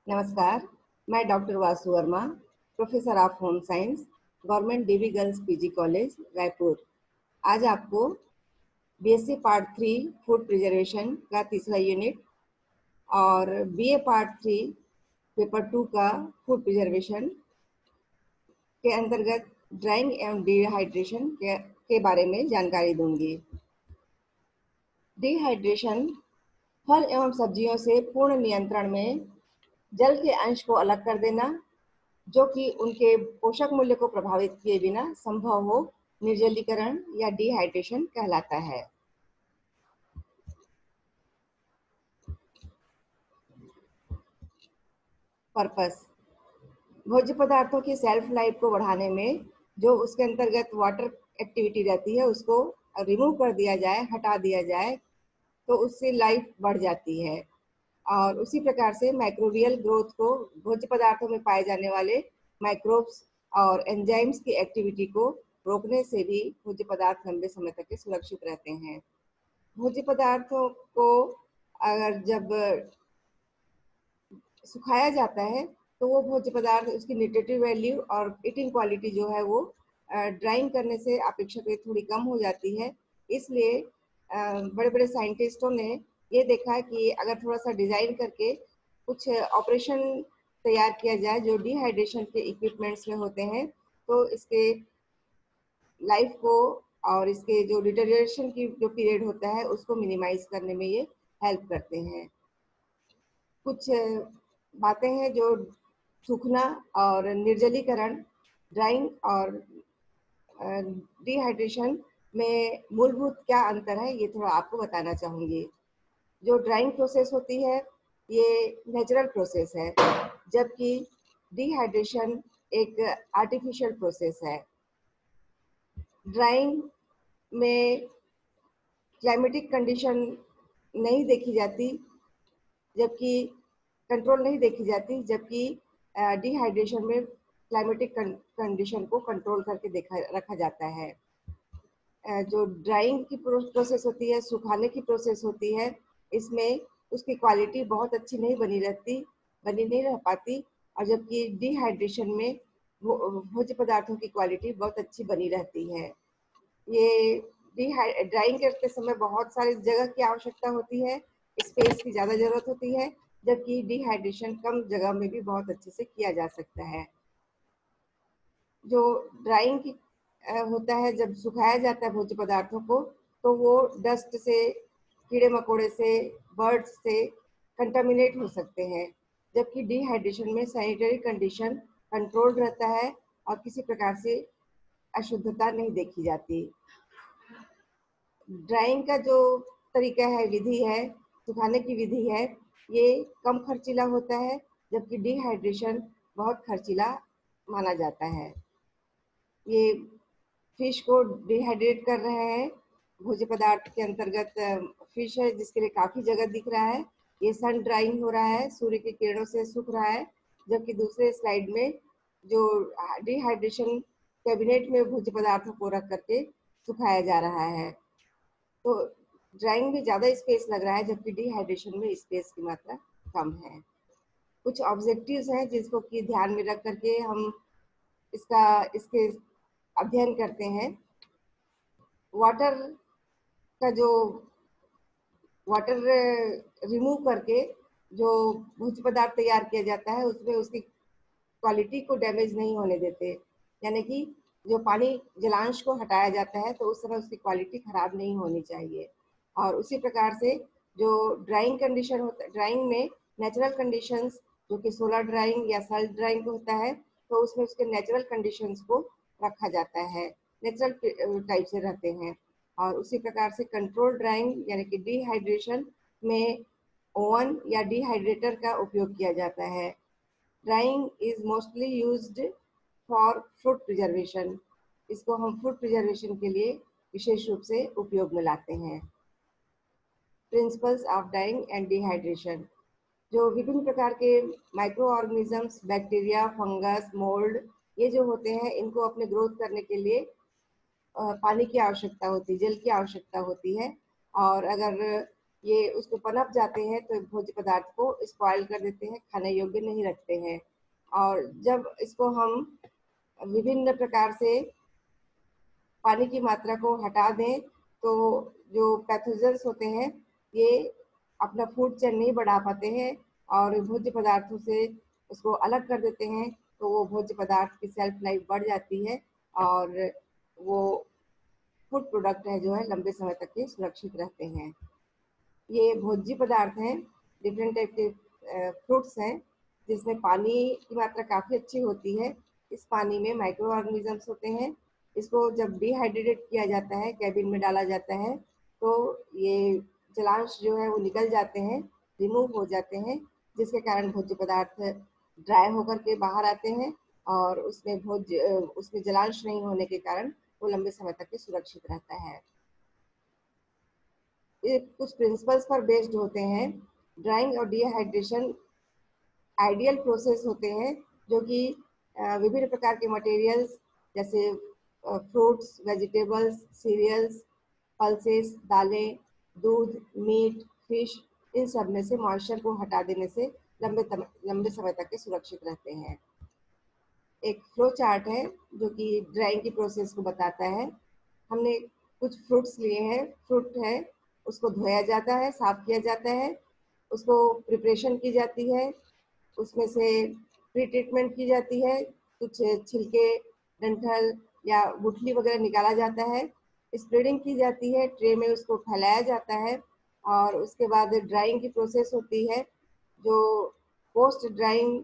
नमस्कार, मैं doctor Vasu Verma, professor of home science, government DV girls PG college, Raipur. आज आपको बीएससी पार्ट 3 फूड प्रिजर्वेशन का तीसरा यूनिट और बीए पार्ट 3 पेपर 2 का फूड प्रिजर्वेशन के अंतर्गत ड्राइंग एवं डिहाइड्रेशन के बारे में जानकारी दूंगी। डिहाइड्रेशन फल एवं सब्जियों से पूर्ण नियंत्रण में जल के अंश को अलग कर देना, जो कि उनके पोषक मूल्य को प्रभावित किए बिना संभव हो, निर्जलीकरण या डिहाइड्रेशन कहलाता है। पर्पस: भोज्य पदार्थों की सेल्फ लाइफ को बढ़ाने में जो उसके अंतर्गत वाटर एक्टिविटी रहती है उसको रिमूव कर दिया जाए, हटा दिया जाए, तो उससे लाइफ बढ़ जाती है। और उसी प्रकार से माइक्रोबियल ग्रोथ को, भोज्य पदार्थों में पाए जाने वाले माइक्रोब्स और एंजाइम्स की एक्टिविटी को रोकने से भी भोज्य पदार्थ लंबे समय तक के सुरक्षित रहते हैं। भोज्य पदार्थों को अगर जब सुखाया जाता है तो वो भोज्य पदार्थ, उसकी न्यूट्रिटिव वैल्यू और ईटिंग क्वालिटी जो है वो ड्राइंग करने से अपेक्षाकृत थोड़ी कम हो जाती है। इसलिए बड़े बड़े साइंटिस्टों ने ये देखा कि अगर थोड़ा सा डिज़ाइन करके कुछ ऑपरेशन तैयार किया जाए जो डिहाइड्रेशन के इक्विपमेंट्स में होते हैं, तो इसके लाइफ को और इसके जो डिटेरियोरेशन की जो पीरियड होता है उसको मिनिमाइज करने में ये हेल्प करते हैं। कुछ बातें हैं जो सूखना और निर्जलीकरण, ड्राइंग और डिहाइड्रेशन में मूलभूत क्या अंतर है, ये थोड़ा आपको बताना चाहूँगी। जो ड्राइंग प्रोसेस होती है ये नेचुरल प्रोसेस है, जबकि डिहाइड्रेशन एक आर्टिफिशियल प्रोसेस है। ड्राइंग में क्लाइमेटिक कंडीशन नहीं देखी जाती, जबकि कंट्रोल नहीं देखी जाती, जबकि डिहाइड्रेशन में क्लाइमेटिक कंडीशन को कंट्रोल करके रखा जाता है। जो ड्राइंग की प्रोसेस होती है, सुखाने की प्रोसेस होती है, इसमें उसकी क्वालिटी बहुत अच्छी नहीं बनी नहीं रह पाती, और जबकि डिहाइड्रेशन में भोज्य पदार्थों की क्वालिटी बहुत अच्छी बनी रहती है। ये ड्राइंग करते समय बहुत सारी जगह की आवश्यकता होती है, स्पेस की ज़्यादा ज़रूरत होती है, जबकि डिहाइड्रेशन कम जगह में भी बहुत अच्छे से किया जा सकता है। जो ड्राइंग की होता है, जब सुखाया जाता है भोज्य पदार्थों को, तो वो डस्ट से, कीड़े मकोड़े से, बर्ड्स से कंटामिनेट हो सकते हैं, जबकि डिहाइड्रेशन में सैनिटरी कंडीशन कंट्रोल्ड रहता है और किसी प्रकार से अशुद्धता नहीं देखी जाती। ड्राइंग का जो तरीका है, विधि है, सुखाने की विधि है, ये कम खर्चीला होता है, जबकि डिहाइड्रेशन बहुत खर्चीला माना जाता है। ये फिश को डिहाइड्रेट कर रहे हैं। भोज्य पदार्थ के अंतर्गत फिश है जिसके लिए काफ़ी जगह दिख रहा है। ये सन ड्राइंग हो रहा है, सूर्य की किरणों से सूख रहा है, जबकि दूसरे स्लाइड में जो डिहाइड्रेशन कैबिनेट में भोज्य पदार्थों को रख करके सुखाया जा रहा है। तो ड्राइंग में ज़्यादा स्पेस लग रहा है, जबकि डिहाइड्रेशन में स्पेस की मात्रा कम है। कुछ ऑब्जेक्टिव्स हैं जिसको कि ध्यान में रख करके हम इसके अध्ययन करते हैं। वाटर का जो वाटर रिमूव करके जो भोज्य पदार्थ तैयार किया जाता है उसमें उसकी क्वालिटी को डैमेज नहीं होने देते, यानी कि जो पानी जलांश को हटाया जाता है तो उस समय उसकी क्वालिटी खराब नहीं होनी चाहिए। और उसी प्रकार से जो ड्राइंग कंडीशन होता है, ड्राइंग में नेचुरल कंडीशंस जो कि सोलर ड्राइंग या सेल्फ ड्राइंग होता है, तो उसमें उसके नेचुरल कंडीशंस को रखा जाता है, नेचुरल टाइप से रहते हैं। और उसी प्रकार से कंट्रोल ड्राइंग यानी कि डिहाइड्रेशन में ओवन या डिहाइड्रेटर का उपयोग किया जाता है। Drawing is mostly used for fruit preservation. इसको हम फूड प्रिजर्वेशन के लिए विशेष रूप से उपयोग में लाते हैं। Principles of drawing and dehydration: जो विभिन्न प्रकार के micro organisms, bacteria, fungus, mould, ये जो होते हैं, इनको अपने ग्रोथ करने के लिए पानी की आवश्यकता होती है, जल की आवश्यकता होती है। और अगर ये उसको पनप जाते हैं तो भोज्य पदार्थ को स्पॉइल कर देते हैं, खाने योग्य नहीं रखते हैं। और जब इसको हम विभिन्न प्रकार से पानी की मात्रा को हटा दें तो जो पैथोजेंस होते हैं ये अपना फूड चेन नहीं बढ़ा पाते हैं और भोज्य पदार्थों से उसको अलग कर देते हैं, तो वो भोज्य पदार्थ की सेल्फ लाइफ बढ़ जाती है और वो फूड प्रोडक्ट है जो है लंबे समय तक के सुरक्षित रहते हैं। ये भोज्य पदार्थ हैं, डिफरेंट टाइप के फ्रूट्स हैं जिसमें पानी की मात्रा काफ़ी अच्छी होती है। इस पानी में माइक्रो ऑर्गेनिजम्स होते हैं। इसको जब डिहाइड्रेट किया जाता है, कैबिन में डाला जाता है, तो ये जलांश जो है वो निकल जाते हैं, रिमूव हो जाते हैं, जिसके कारण भोज्य पदार्थ ड्राई होकर के बाहर आते हैं और उसमें जलांश नहीं होने के कारण वो लंबे समय तक के सुरक्षित रहता है। ये कुछ प्रिंसिपल्स पर बेस्ड होते हैं। ड्राइंग और डिहाइड्रेशन आइडियल प्रोसेस होते हैं जो कि विभिन्न प्रकार के मटेरियल्स जैसे फ्रूट्स, वेजिटेबल्स, सीरियल्स, पल्सेस, दालें, दूध, मीट, फिश, इन सब में से मॉइस्चर को हटा देने से लंबे समय तक के सुरक्षित रहते हैं। एक फ्लो चार्ट है जो कि ड्राइंग की प्रोसेस को बताता है। हमने कुछ फ्रूट्स लिए हैं, फ्रूट है उसको धोया जाता है, साफ किया जाता है, उसको प्रिपरेशन की जाती है, उसमें से प्री ट्रीटमेंट की जाती है, कुछ छिलके, डंठल या गुठली वगैरह निकाला जाता है, स्प्रेडिंग की जाती है, ट्रे में उसको फैलाया जाता है और उसके बाद ड्राइंग की प्रोसेस होती है जो पोस्ट ड्राइंग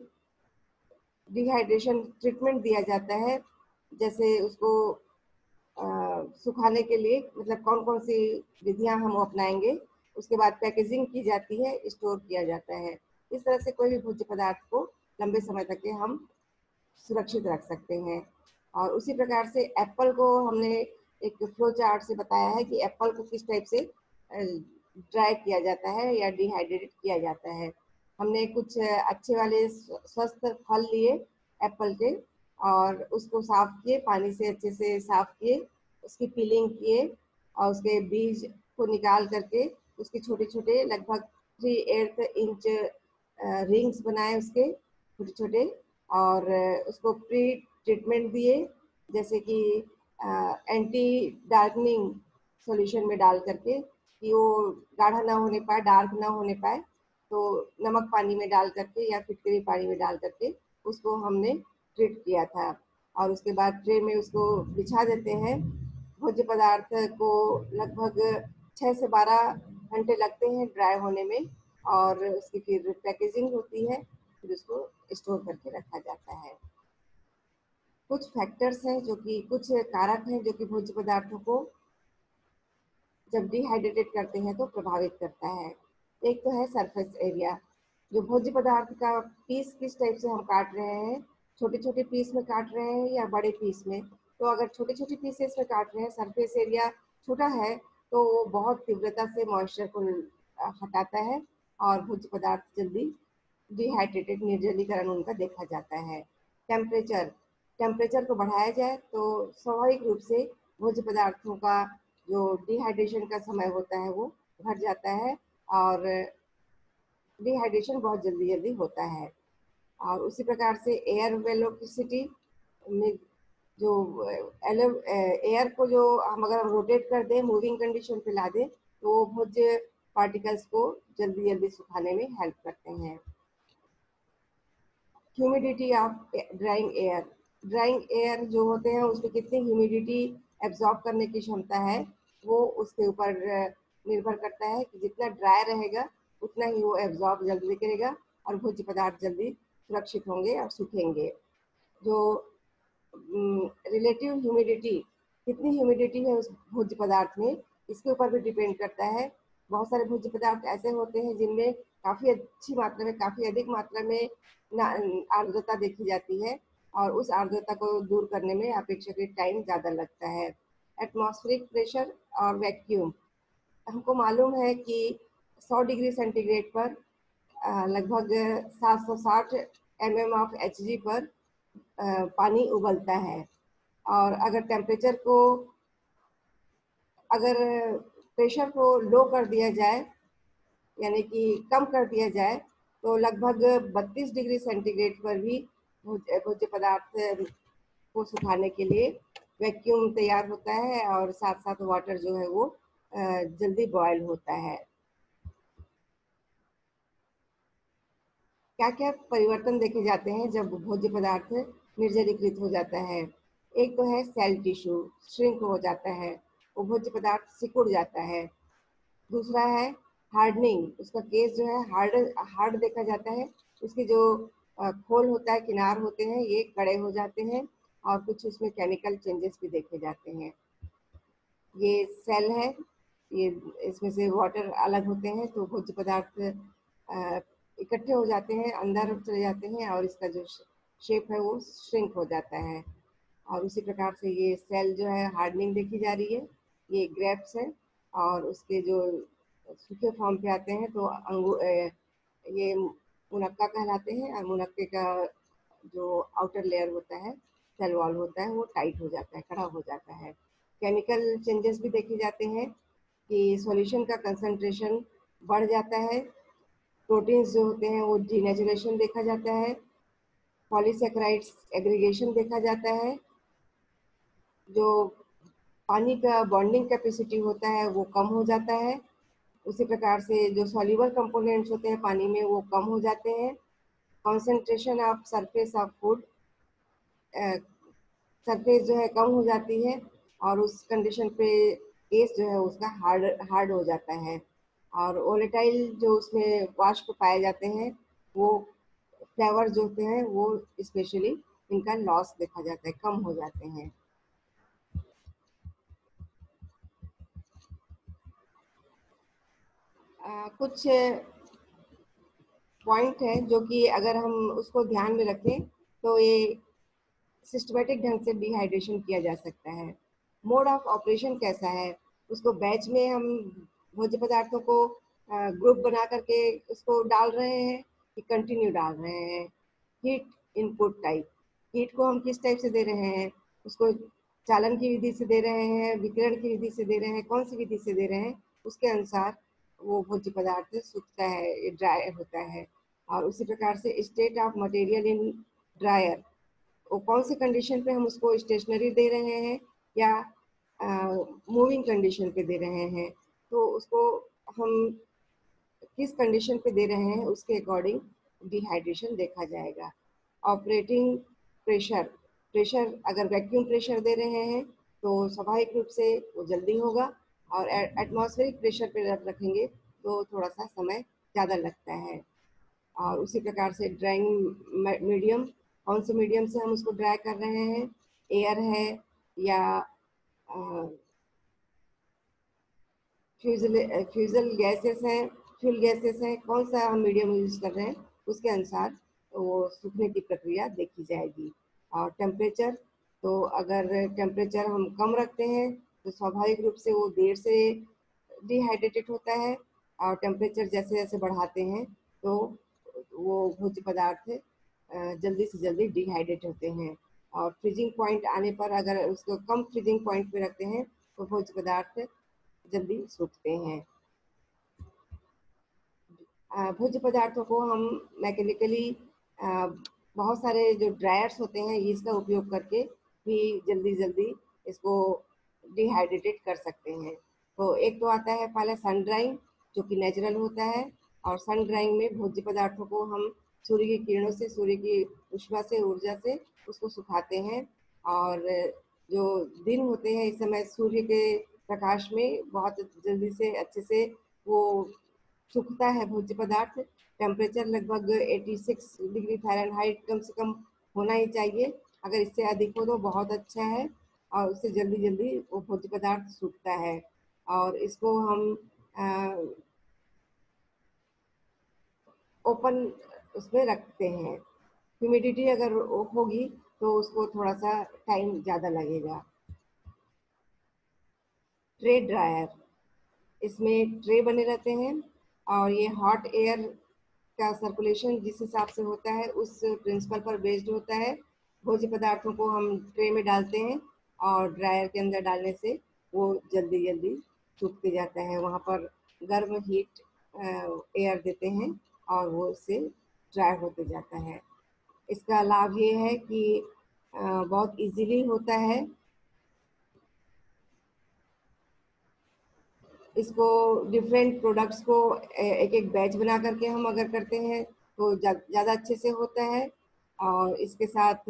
डिहाइड्रेशन ट्रीटमेंट दिया जाता है। जैसे उसको सुखाने के लिए मतलब कौन कौन सी विधियां हम अपनाएंगे, उसके बाद पैकेजिंग की जाती है, स्टोर किया जाता है। इस तरह से कोई भी भोज्य पदार्थ को लंबे समय तक के हम सुरक्षित रख सकते हैं। और उसी प्रकार से एप्पल को हमने एक फ्लो चार्ट से बताया है कि एप्पल को किस टाइप से ड्राई किया जाता है या डिहाइड्रेट किया जाता है। हमने कुछ अच्छे वाले स्वस्थ फल लिए एप्पल के और उसको साफ किए, पानी से अच्छे से साफ किए, उसकी पीलिंग किए और उसके बीज को निकाल करके उसके छोटे छोटे लगभग 3/8 इंच रिंग्स बनाए उसके छोटे छोटे और उसको प्री ट्रीटमेंट दिए, जैसे कि एंटी डार्कनिंग सॉल्यूशन में डाल करके कि वो गाढ़ा ना होने पाए, डार्क ना होने पाए, तो नमक पानी में डाल करके या फिटकरी पानी में डाल करके उसको हमने ट्रीट किया था। और उसके बाद ट्रे में उसको बिछा देते हैं। भोज्य पदार्थ को लगभग 6 से 12 घंटे लगते हैं ड्राई होने में और उसकी फिर पैकेजिंग होती है, फिर उसको स्टोर करके रखा जाता है। कुछ फैक्टर्स हैं जो कि कुछ कारक हैं जो कि भोज्य पदार्थों को जब डिहाइड्रेटेड करते हैं तो प्रभावित करता है। एक तो है सरफेस एरिया, जो भोज्य पदार्थ का पीस किस टाइप से हम काट रहे हैं, छोटे छोटे पीस में काट रहे हैं या बड़े पीस में। तो अगर छोटे छोटे पीसेस में काट रहे हैं, सरफेस एरिया छोटा है, तो वो बहुत तीव्रता से मॉइस्चर को हटाता है और भोज्य पदार्थ जल्दी डिहाइड्रेटेड, निर्जलीकरण उनका देखा जाता है। टेम्परेचर टेम्परेचर को बढ़ाया जाए तो स्वाभाविक रूप से भोज्य पदार्थों का जो डिहाइड्रेशन का समय होता है वो घट जाता है और डिहाइड्रेशन बहुत जल्दी जल्दी होता है। और उसी प्रकार से एयर वेलोसिटी में जो एयर को जो हम अगर रोटेट कर दें, मूविंग कंडीशन पे ला दें, तो वो भोज्य पार्टिकल्स को जल्दी जल्दी सुखाने में हेल्प करते हैं। ह्यूमिडिटी ऑफ ड्राइंग एयर जो होते हैं उसमें कितनी ह्यूमिडिटी एब्जॉर्ब करने की क्षमता है, वो उसके ऊपर निर्भर करता है कि जितना ड्राई रहेगा उतना ही वो एब्जॉर्ब जल्दी करेगा और भोज्य पदार्थ जल्दी सुरक्षित होंगे और सूखेंगे। जो रिलेटिव ह्यूमिडिटी, कितनी ह्यूमिडिटी है उस भोज्य पदार्थ में, इसके ऊपर भी डिपेंड करता है। बहुत सारे भोज्य पदार्थ ऐसे होते हैं जिनमें काफ़ी अच्छी मात्रा में, काफ़ी अधिक मात्रा में आर्द्रता देखी जाती है और उस आर्द्रता को दूर करने में अपेक्षाकृत टाइम ज़्यादा लगता है। एटमॉस्फेरिक प्रेशर और वैक्यूम, हमको मालूम है कि 100 डिग्री सेंटीग्रेड पर लगभग 760 mmHg पर पानी उबलता है। और अगर प्रेशर को लो कर दिया जाए यानी कि कम कर दिया जाए तो लगभग 32 डिग्री सेंटीग्रेड पर भी भोज्य पदार्थ को सुखाने के लिए वैक्यूम तैयार होता है और साथ साथ वाटर जो है वो जल्दी बॉयल होता है। क्या क्या परिवर्तन देखे जाते हैं जब भोज्य पदार्थ निर्जलीकृत हो जाता है? एक तो है सेल टिश्यू श्रिंक हो जाता है, वो भोज्य पदार्थ सिकुड़ जाता है। दूसरा है हार्डनिंग, उसका केस जो है हार्ड हार्ड देखा जाता है। उसके जो खोल होता है, किनार होते हैं, ये कड़े हो जाते हैं और कुछ उसमें केमिकल चेंजेस भी देखे जाते हैं। ये सेल है, ये इसमें से वाटर अलग होते हैं तो भोज्य पदार्थ इकट्ठे हो जाते हैं, अंदर चले जाते हैं और इसका जो शेप है वो श्रिंक हो जाता है। और उसी प्रकार से ये सेल जो है हार्डनिंग देखी जा रही है। ये ग्रेप्स है और उसके जो सूखे फॉर्म पे आते हैं तो ये मुनक्का कहलाते हैं और मुनक्के का जो आउटर लेयर होता है, सेल वॉल होता है, वो टाइट हो जाता है, कड़ा हो जाता है। केमिकल चेंजेस भी देखे जाते हैं कि सॉल्यूशन का कंसंट्रेशन बढ़ जाता है, प्रोटीन्स जो होते हैं वो डीनेचुरेशन देखा जाता है, पॉलीसेकेराइड्स एग्रीगेशन देखा जाता है, जो पानी का बॉन्डिंग कैपेसिटी होता है वो कम हो जाता है। उसी प्रकार से जो सॉल्युबल कंपोनेंट्स होते हैं पानी में वो कम हो जाते हैं। Concentration of surface of food, surface जो है कम हो जाती है और उस कंडीशन पे केस जो है उसका हार्ड हार्ड हो जाता है। और वोलेटाइल जो उसमें वाष्प पाए जाते हैं वो फ्लेवर जो होते हैं वो स्पेशली इनका लॉस देखा जाता है, कम हो जाते हैं। कुछ पॉइंट है जो कि अगर हम उसको ध्यान में रखें तो ये सिस्टमेटिक ढंग से डिहाइड्रेशन किया जा सकता है। मोड ऑफ ऑपरेशन कैसा है? उसको बैच में हम भोज्य पदार्थों को ग्रुप बना करके उसको डाल रहे हैं कि कंटिन्यू डाल रहे हैं? हीट इनपुट टाइप, हीट को हम किस टाइप से दे रहे हैं? उसको चालन की विधि से दे रहे हैं, विकिरण की विधि से दे रहे हैं, कौन सी विधि से दे रहे हैं? उसके अनुसार वो भोज्य पदार्थ सूखता है, ड्राई होता है। और उसी प्रकार से state of material in dryer, वो कौन सी कंडीशन पे हम उसको स्टेशनरी दे रहे हैं या मूविंग कंडीशन पे दे रहे हैं, तो उसको हम किस कंडीशन पे दे रहे हैं उसके अकॉर्डिंग डिहाइड्रेशन देखा जाएगा। ऑपरेटिंग प्रेशर, प्रेशर अगर वैक्यूम प्रेशर दे रहे हैं तो स्वाभाविक रूप से वो जल्दी होगा और एटमॉस्फेरिक प्रेशर पे रखेंगे तो थोड़ा सा समय ज़्यादा लगता है। और उसी प्रकार से ड्राइंग मीडियम, कौन से मीडियम से हम उसको ड्राई कर रहे हैं, एयर है या फ्यूजल फ्यूजल गैसेस हैं, फ्यूल गैसेस हैं, कौन सा हम मीडियम यूज कर रहे हैं उसके अनुसार वो सूखने की प्रक्रिया देखी जाएगी। और टेम्परेचर, तो अगर टेम्परेचर हम कम रखते हैं तो स्वाभाविक रूप से वो देर से डिहाइड्रेटेड होता है और टेम्परेचर जैसे जैसे बढ़ाते हैं तो वो भोज्य पदार्थ जल्दी से जल्दी डिहाइड्रेट होते हैं। और फ्रीजिंग पॉइंट आने पर अगर उसको कम फ्रीजिंग पॉइंट पे रखते हैं तो भोज्य पदार्थ जल्दी सूखते हैं। भोज्य पदार्थों को हम मैकेनिकली बहुत सारे जो ड्रायर्स होते हैं इसका उपयोग करके भी जल्दी जल्दी इसको डिहाइड्रेटेड कर सकते हैं। तो एक तो आता है पहले सन ड्राइंग जो कि नेचुरल होता है, और सन ड्राइंग में भोज्य पदार्थों को हम सूर्य की किरणों से, सूर्य की ऊष्मा से, ऊर्जा से उसको सुखाते हैं। और जो दिन होते हैं इस समय सूर्य के प्रकाश में बहुत जल्दी से अच्छे से वो सूखता है भोज्य पदार्थ। टेम्परेचर लगभग 86 डिग्री फ़ारेनहाइट कम से कम होना ही चाहिए, अगर इससे अधिक हो तो बहुत अच्छा है और उससे जल्दी जल्दी वो भोज्य पदार्थ सूखता है। और इसको हम ओपन उसमें रखते हैं। ह्यूमिडिटी अगर होगी तो उसको थोड़ा सा टाइम ज़्यादा लगेगा। ट्रे ड्रायर, इसमें ट्रे बने रहते हैं और ये हॉट एयर का सर्कुलेशन जिस हिसाब से होता है उस प्रिंसिपल पर बेस्ड होता है। भोज्य पदार्थों को हम ट्रे में डालते हैं और ड्रायर के अंदर डालने से वो जल्दी जल्दी सूखते जाता है। वहाँ पर गर्म हीट एयर देते हैं और वो उससे ड्राई होते जाता है। इसका लाभ ये है कि बहुत इजीली होता है। इसको डिफरेंट प्रोडक्ट्स को एक एक बैच बना करके हम अगर करते हैं तो ज़्यादा अच्छे से होता है। और इसके साथ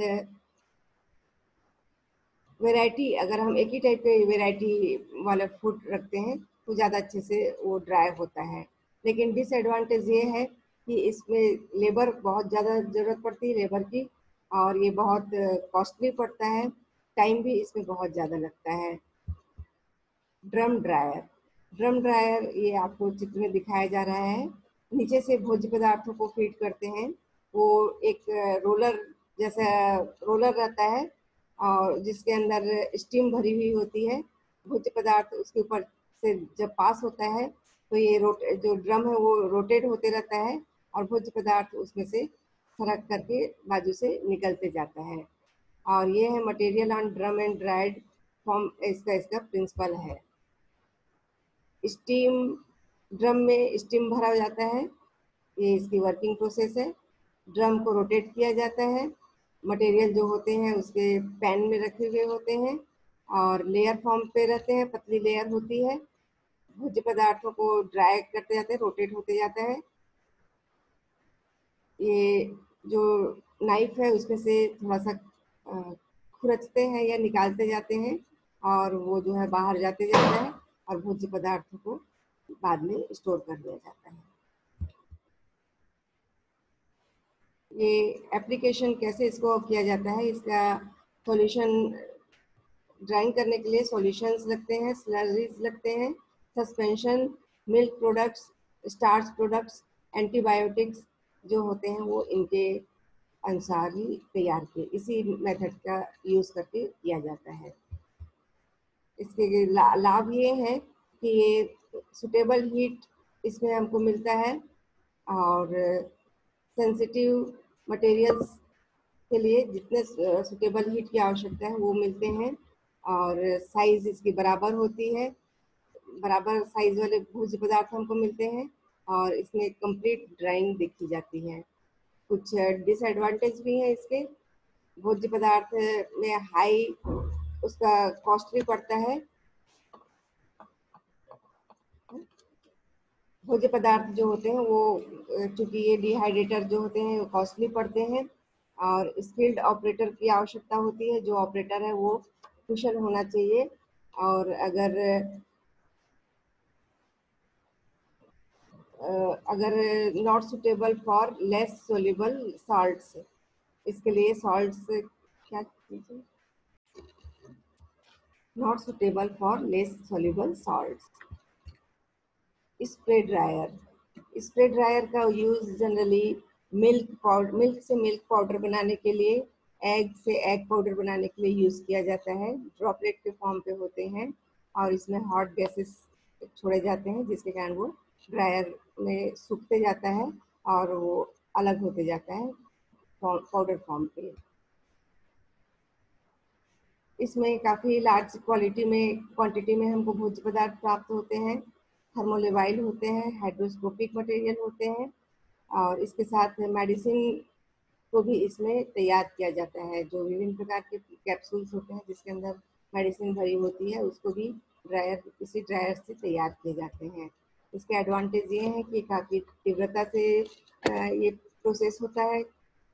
वैरायटी, अगर हम एक ही टाइप के वैरायटी वाला फूड रखते हैं तो ज़्यादा अच्छे से वो ड्राई होता है। लेकिन डिसएडवांटेज ये है कि इसमें लेबर बहुत ज़्यादा ज़रूरत पड़ती है, लेबर की, और ये बहुत कॉस्टली पड़ता है। टाइम भी इसमें बहुत ज़्यादा लगता है। ड्रम ड्रायर, ड्रम ड्रायर ये आपको चित्र में दिखाया जा रहा है। नीचे से भोज्य पदार्थों को फीड करते हैं। वो एक रोलर जैसा रोलर रहता है और जिसके अंदर स्टीम भरी हुई होती है। भोज्य पदार्थ उसके ऊपर से जब पास होता है तो ये जो ड्रम है वो रोटेट होते रहता है और भोज्य पदार्थ उसमें से सरक करके बाजू से निकलते जाता है। और ये है material on drum and dried form, इसका इसका प्रिंसिपल है। स्टीम, ड्रम में स्टीम भरा जाता है, ये इसकी वर्किंग प्रोसेस है। ड्रम को रोटेट किया जाता है, मटेरियल जो होते हैं उसके पैन में रखे हुए होते हैं और लेयर फॉर्म पे रहते हैं, पतली लेयर होती है। भोज्य पदार्थों को ड्राई करते जाते हैं, रोटेट होते जाता है। ये जो नाइफ है उसमें से थोड़ा सा खुरचते हैं या निकालते जाते हैं और वो जो है बाहर जाते जाता है और भोज्य पदार्थों को बाद में स्टोर कर दिया जाता है। ये एप्लीकेशन कैसे इसको किया जाता है, इसका सॉल्यूशन ड्राइंग करने के लिए सॉल्यूशंस लगते हैं, स्लरीज लगते हैं, suspension, milk products, starch products, antibiotics जो होते हैं वो इनके अनुसार ही तैयार किए, इसी मेथड का यूज़ करके किया जाता है। इसके लाभ ये है कि ये सुटेबल हीट इसमें हमको मिलता है और सेंसिटिव मटेरियल्स के लिए जितने सुटेबल हीट की आवश्यकता है वो मिलते हैं। और साइज इसकी बराबर होती है, बराबर साइज वाले भोज्य पदार्थ हमको मिलते हैं और इसमें कंप्लीट ड्राइंग देखी जाती है। कुछ डिसएडवांटेज भी हैं इसके। भोज्य पदार्थ में हाई उसका कॉस्ट भी पड़ता है। भोज्य पदार्थ जो होते हैं वो चूंकि ये डिहाइड्रेटर जो होते हैं वो कॉस्टली पड़ते हैं और स्किल्ड ऑपरेटर की आवश्यकता होती है। जो ऑपरेटर है वो कुशल होना चाहिए। और अगर not suitable for less soluble salts, इसके लिए सॉल्ट्स क्या कीजिए, not suitable for less soluble salts. Spray dryer, spray dryer का यूज़ जनरली मिल्क से मिल्क पाउडर बनाने के लिए, एग से एग पाउडर बनाने के लिए यूज़ किया जाता है। ड्रॉपलेट के फॉर्म पे होते हैं और इसमें हॉट गैसेस छोड़े जाते हैं जिसके कारण वो ड्रायर में सूखते जाता है और वो अलग होते जाता है पाउडर फॉर्म पे। इसमें काफ़ी लार्ज क्वांटिटी में हमको भोज्य पदार्थ प्राप्त होते हैं। थर्मोलेवाइल होते हैं, हाइड्रोस्कोपिक मटेरियल होते हैं और इसके साथ मेडिसिन को भी इसमें तैयार किया जाता है। जो विभिन्न प्रकार के कैप्सूल्स होते हैं जिसके अंदर मेडिसिन भरी होती है उसको भी इसी ड्रायर से तैयार किए जाते हैं। इसके एडवांटेज ये है कि काफ़ी तीव्रता से ये प्रोसेस होता है,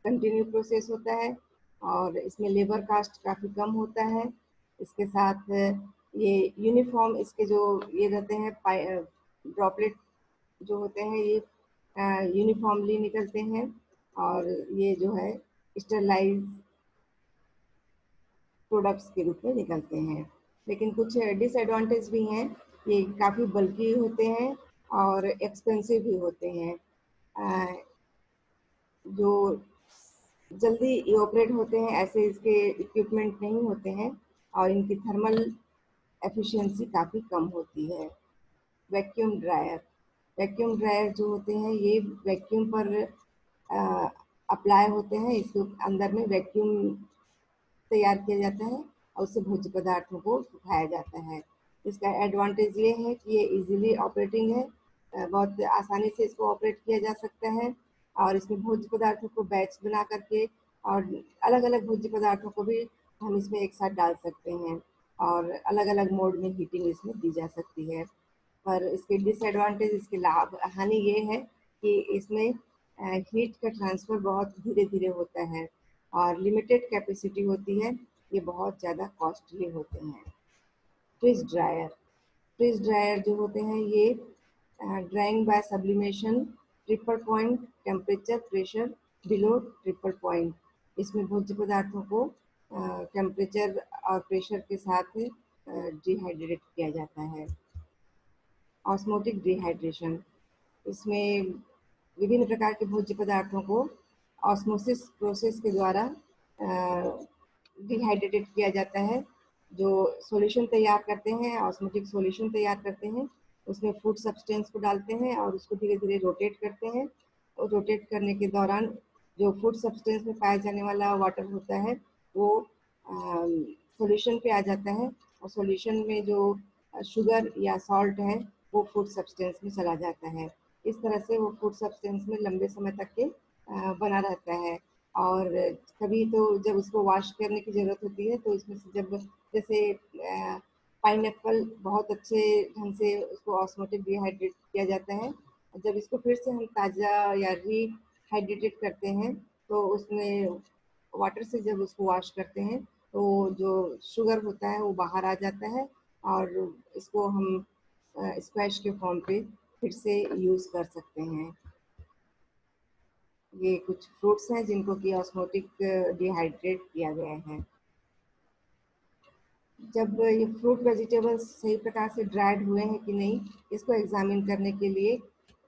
कंटिन्यू प्रोसेस होता है और इसमें लेबर कास्ट काफ़ी कम होता है। इसके साथ ये यूनिफॉर्म, इसके जो ये रहते हैं ड्रॉपलेट जो होते हैं ये यूनिफॉर्मली निकलते हैं और ये जो है स्टरलाइज प्रोडक्ट्स के रूप में निकलते हैं। लेकिन कुछ डिसएडवांटेज भी हैं, ये काफ़ी बल्की होते हैं और एक्सपेंसिव भी होते हैं। जो जल्दी इवोपरेट होते हैं ऐसे इसके इक्विपमेंट नहीं होते हैं और इनकी थर्मल एफिशिएंसी काफ़ी कम होती है। वैक्यूम ड्रायर, वैक्यूम ड्रायर जो होते हैं ये वैक्यूम पर अप्लाई होते हैं। इसके अंदर में वैक्यूम तैयार किया जाता है और उससे भोज्य पदार्थों को सुखाया जाता है। इसका एडवांटेज ये है कि ये इजीली ऑपरेटिंग है, बहुत आसानी से इसको ऑपरेट किया जा सकता है। और इसमें भोज्य पदार्थों को बैच बना करके और अलग अलग भोज्य पदार्थों को भी हम इसमें एक साथ डाल सकते हैं और अलग अलग मोड में हीटिंग इसमें दी जा सकती है। पर इसके डिसएडवांटेज, इसके लाभ, हानि ये है कि इसमें हीट का ट्रांसफ़र बहुत धीरे धीरे होता है और लिमिटेड कैपेसिटी होती है। ये बहुत ज़्यादा कॉस्टली होते हैं। फ्रिज ड्रायर, फ्रिज ड्रायर जो होते हैं ये drying by sublimation, triple point temperature pressure below triple point. इसमें भोज्य पदार्थों को टेम्परेचर और प्रेशर के साथ डिहाइड्रेट किया जाता है। ऑस्मोटिक डिहाइड्रेशन, इसमें विभिन्न प्रकार के भोज्य पदार्थों को ऑस्मोसिस प्रोसेस के द्वारा डिहाइड्रेटेड किया जाता है। जो सॉल्यूशन तैयार करते हैं, ऑस्मोटिक सॉल्यूशन तैयार करते हैं, उसमें फूड सब्सटेंस को डालते हैं और उसको धीरे धीरे रोटेट करते हैं। और रोटेट करने के दौरान जो फूड सब्सटेंस में पाया जाने वाला वाटर होता है वो सॉल्यूशन पे आ जाता है और सॉल्यूशन में जो शुगर या सॉल्ट है वो फूड सब्सटेंस में चला जाता है। इस तरह से वो फूड सब्सटेंस में लंबे समय तक के बना रहता है। और कभी तो जब उसको वॉश करने की ज़रूरत होती है तो इसमें से जब जैसे पाइनएप्पल बहुत अच्छे ढंग से उसको ऑस्मोटिक डिहाइड्रेट किया जाता है। जब इसको फिर से हम ताज़ा या रीहाइड्रेटेड करते हैं तो उसमें वाटर से जब उसको वॉश करते हैं तो जो शुगर होता है वो बाहर आ जाता है और इसको हम स्क्वैश के फॉर्म पे फिर से यूज़ कर सकते हैं। ये कुछ फ्रूट्स हैं जिनको कि ऑस्मोटिक डिहाइड्रेट किया गया है। जब ये फ्रूट वेजिटेबल्स सही प्रकार से ड्राइड हुए हैं कि नहीं, इसको एग्जामिन करने के लिए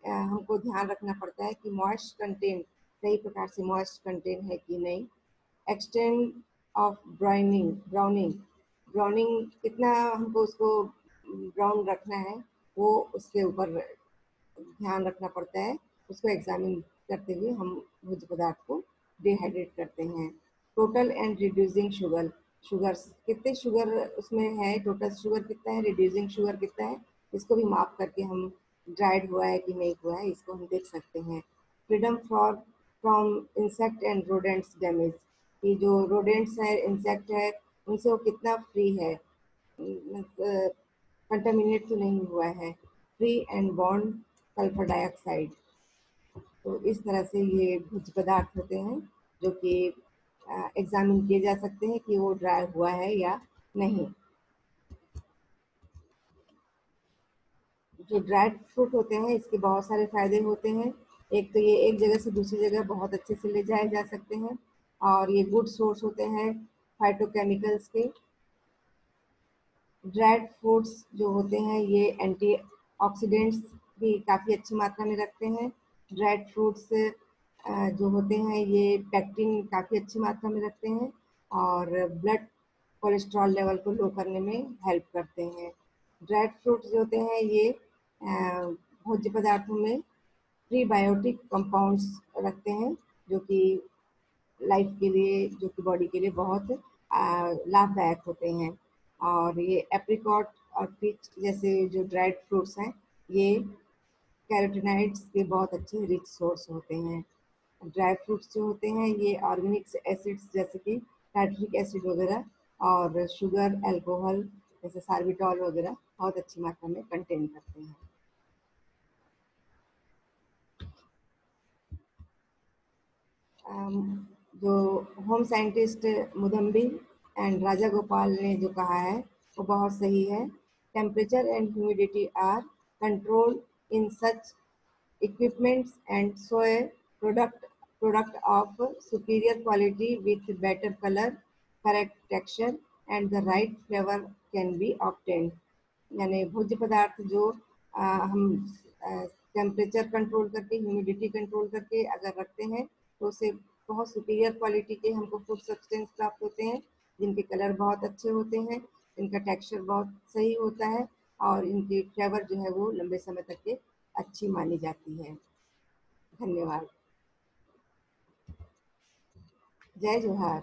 हमको ध्यान रखना पड़ता है कि मॉइस्ट कंटेंट सही प्रकार से मॉइस्ट कंटेंट है कि नहीं। एक्सटेंड ऑफ ब्राउनिंग ब्राउनिंग कितना हमको उसको ब्राउन रखना है वो उसके ऊपर ध्यान रखना पड़ता है। उसको एग्जामिन करते हुए हम भोज्य पदार्थ को डिहाइड्रेट करते हैं। टोटल एंड रिड्यूसिंग शुगर्स, कितने शुगर उसमें है, टोटल शुगर कितना है, रिड्यूसिंग शुगर कितना है, इसको भी माप करके हम ड्राइड हुआ है कि नहीं हुआ है इसको हम देख सकते हैं। Freedom from insect and rodents damage, कि जो रोडेंट्स है, इंसेक्ट है, उनसे वो कितना फ्री है, कंटामिनेट तो नहीं हुआ है। Free and bond sulphur dioxide. तो इस तरह से ये भोज्य पदार्थ होते हैं जो कि एग्जामिन किए जा सकते हैं कि वो ड्राई हुआ है या नहीं। जो ड्राइड फ्रूट होते हैं इसके बहुत सारे फायदे होते हैं। एक तो ये एक जगह से दूसरी जगह बहुत अच्छे से ले जाए जा सकते हैं और ये गुड सोर्स होते हैं फाइटोकेमिकल्स के। ड्राइड फ्रूट्स जो होते हैं ये एंटीऑक्सीडेंट्स भी काफ़ी अच्छी मात्रा में रखते हैं। ड्राइड फ्रूट्स जो होते हैं ये पेक्टिन काफ़ी अच्छी मात्रा में रखते हैं और ब्लड कोलेस्ट्रॉल लेवल को लो करने में हेल्प करते हैं। ड्राइड फ्रूट्स जो होते हैं ये भोज्य पदार्थों में प्रीबायोटिक कंपाउंड्स रखते हैं जो कि लाइफ के लिए, जो कि बॉडी के लिए बहुत लाभदायक होते हैं। और ये एप्रिकॉट और पीच जैसे जो ड्राइड फ्रूट्स हैं ये कैरोटीनॉइड्स के बहुत अच्छे रिच सोर्स होते हैं। ड्राई फ्रूट्स जो होते हैं ये ऑर्गेनिक एसिड्स जैसे कि नाइट्रिक एसिड वगैरह और शुगर, अल्कोहल जैसे सार्बिटॉल वगैरह बहुत अच्छी मात्रा में कंटेन करते हैं। जो home scientist Mudambi and Rajagopal ने जो कहा है वो बहुत सही है। Temperature and humidity are control in such equipments and so a product of superior quality with better color, correct texture and the right flavor can be obtained। यानी भोज्य पदार्थ जो हम टेम्परेचर कंट्रोल करके, ह्यूमिडिटी कंट्रोल करके अगर रखते हैं तो उससे बहुत सुपीरियर क्वालिटी के हमको फूड सब्सटेंस प्राप्त होते हैं जिनके कलर बहुत अच्छे होते हैं, इनका टेक्सचर बहुत सही होता है और इनकी फ्लेवर जो है वो लंबे समय तक के अच्छी मानी जाती है। धन्यवाद। जय जोहार।